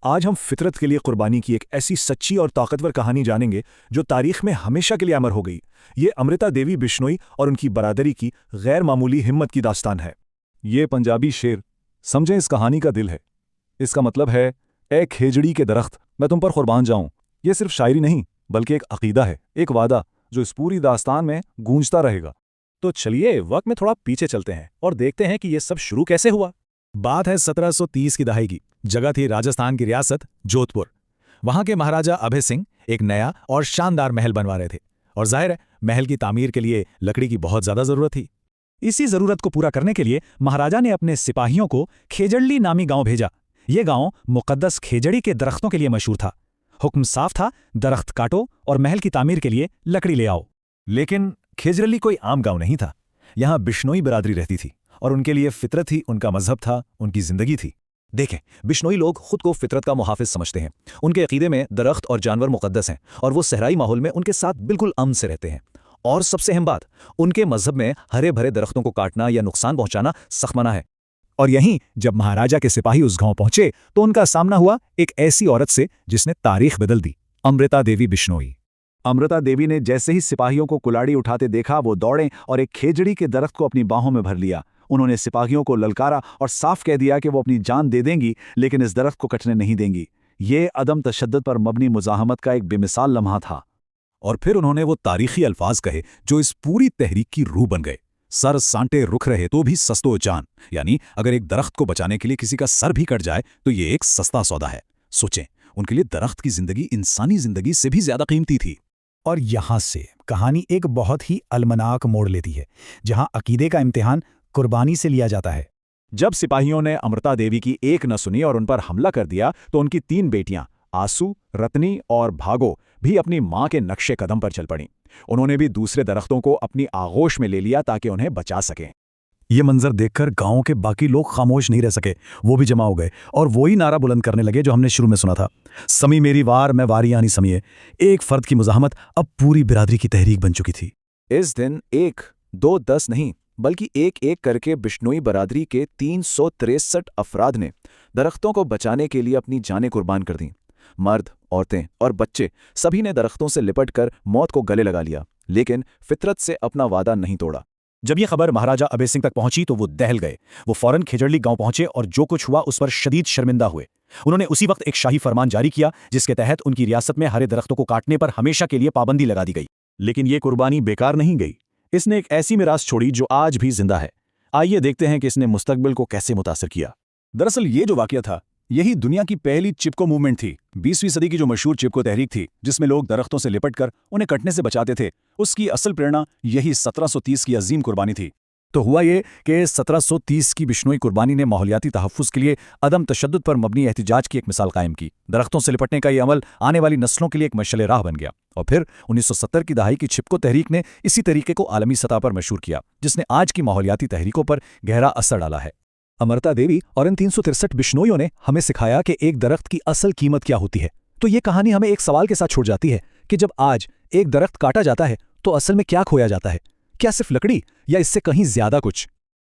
आज हम फितरत के लिए कुर्बानी की एक ऐसी सच्ची और ताकतवर कहानी जानेंगे जो तारीख में हमेशा के लिए अमर हो गई। ये अमृता देवी बिश्नोई और उनकी बरादरी की गैर मामूली हिम्मत की दास्तान है। ये पंजाबी शेर समझें इस कहानी का दिल है। इसका मतलब है, ए खेजड़ी के दरख्त, मैं तुम पर कुर्बान जाऊं। ये सिर्फ शायरी नहीं बल्कि एक अकीदा है, एक वादा जो इस पूरी दास्तान में गूंजता रहेगा। तो चलिए वक्त में थोड़ा पीछे चलते हैं और देखते हैं कि ये सब शुरू कैसे हुआ। बात है 1730 की दहाई की। जगह थी राजस्थान की रियासत जोधपुर। वहां के महाराजा अभय सिंह एक नया और शानदार महल बनवा रहे थे और जाहिर है महल की तामीर के लिए लकड़ी की बहुत ज्यादा जरूरत थी। इसी जरूरत को पूरा करने के लिए महाराजा ने अपने सिपाहियों को खेजड़ली नामी गांव भेजा। ये गांव मुकद्दस खेजड़ी के दरख्तों के लिए मशहूर था। हुक्म साफ था, दरख्त काटो और महल की तामीर के लिए लकड़ी ले आओ। लेकिन खेजड़ली कोई आम गांव नहीं था। यहाँ बिश्नोई बरादरी रहती थी और उनके लिए फितरत ही उनका मजहब था, उनकी जिंदगी थी। देखें, बिश्नोई लोग खुद को फितरत का मुहाफिज समझते हैं। उनके अकीदे में दरख्त और जानवर मुकद्दस हैं और वो सहराई माहौल में उनके साथ बिल्कुल अमन से रहते हैं। और सबसे अहम बात, उनके मजहब में हरे भरे दरख्तों को काटना या नुकसान पहुंचाना सख्त मना है। और यहीं जब महाराजा के सिपाही उस गांव पहुंचे तो उनका सामना हुआ एक ऐसी औरत से जिसने तारीख बदल दी, अमृता देवी बिश्नोई। अमृता देवी ने जैसे ही सिपाहियों को कुल्हाड़ी उठाते देखा, वो दौड़े और एक खेजड़ी के दरख्त को अपनी बाहों में भर लिया। उन्होंने सिपाहियों को ललकारा और साफ कह दिया कि वो अपनी जान दे देंगी लेकिन इस दरख्त को कटने नहीं देंगी। ये अदम तशद्दुद पर मबनी मुजाहमत का एक बेमिसाल लम्हा था। और फिर उन्होंने वो तारीखी अल्फाज कहे जो इस पूरी तहरीक की रूह बन गए। सर सांटे रुख रहे तो भी सस्तो जान, यानी अगर एक दरख्त को बचाने के लिए किसी का सर भी कट जाए तो ये एक सस्ता सौदा है। सोचें, उनके लिए दरख्त की जिंदगी इंसानी जिंदगी से भी ज्यादा कीमती थी। और यहां से कहानी एक बहुत ही अलमनाक मोड़ लेती है, जहां अकीदे का इम्तिहान कुर्बानी से लिया जाता है। जब सिपाहियों ने अमृता देवी की एक न सुनी और उन पर हमला कर दिया तो उनकी 3 बेटियां आसू, रत्नी और भागो भी अपनी मां के नक्शे कदम पर चल पड़ीं। उन्होंने भी दूसरे दरख्तों को अपनी आगोश में ले लिया ताकि उन्हें बचा सकें। ये मंजर देखकर गांव के बाकी लोग खामोश नहीं रह सके। वो भी जमा हो गए और वही नारा बुलंद करने लगे जो हमने शुरू में सुना था, समी मेरी वार मैं वारियानी समिए। एक फर्द की मुजाहमत अब पूरी बिरादरी की तहरीक बन चुकी थी। इस दिन 1, 2, 10 नहीं बल्कि एक एक करके बिश्नोई बरादरी के 363 अफराद ने दरख्तों को बचाने के लिए अपनी जानें कुर्बान कर दीं। मर्द, औरतें और बच्चे सभी ने दरख्तों से लिपट कर मौत को गले लगा लिया, लेकिन फितरत से अपना वादा नहीं तोड़ा। जब यह खबर महाराजा अभय सिंह तक पहुंची तो वो दहल गए। वो फौरन खेजड़ली गांव पहुंचे और जो कुछ हुआ उस पर शदीद शर्मिंदा हुए। उन्होंने उसी वक्त एक शाही फरमान जारी किया जिसके तहत उनकी रियासत में हरे दरख्तों को काटने पर हमेशा के लिए पाबंदी लगा दी गई। लेकिन ये कुर्बानी बेकार नहीं गई। इसने एक ऐसी मिरास छोड़ी जो आज भी जिंदा है। आइए देखते हैं कि इसने मुस्तकबिल को कैसे मुतासर किया। दरअसल ये जो वाकया था, यही दुनिया की पहली चिपको मूवमेंट थी। 20वीं सदी की जो मशहूर चिपको तहरीक थी, जिसमें लोग दरख्तों से लिपटकर उन्हें कटने से बचाते थे, उसकी असल प्रेरणा यही 1730 की अजीम कुर्बानी थी। तो हुआ ये कि 1730 की बिश्नोई कुर्बानी ने माहौलियाती तहफ़्फ़ुज़ के लिए अदम तशद्दुद पर मबनी एहतिजाज की एक मिसाल कायम की। दरख्तों से लिपटने का ये अमल आने वाली नस्लों के लिए एक मशअल राह बन गया। और फिर 1970 की दहाई की चिपको तहरीक ने इसी तरीके को आलमी सतह पर मशहूर किया, जिसने आज की माहौलियाती तहरीकों पर गहरा असर डाला है। अमृता देवी और इन 363 बिश्नोइयों ने हमें सिखाया कि एक दरख्त की असल कीमत क्या होती है। तो ये कहानी हमें एक सवाल के साथ छोड़ जाती है कि जब आज एक दरख्त काटा जाता है तो असल में क्या खोया जाता है? क्या सिर्फ लकड़ी या इससे कहीं ज्यादा कुछ?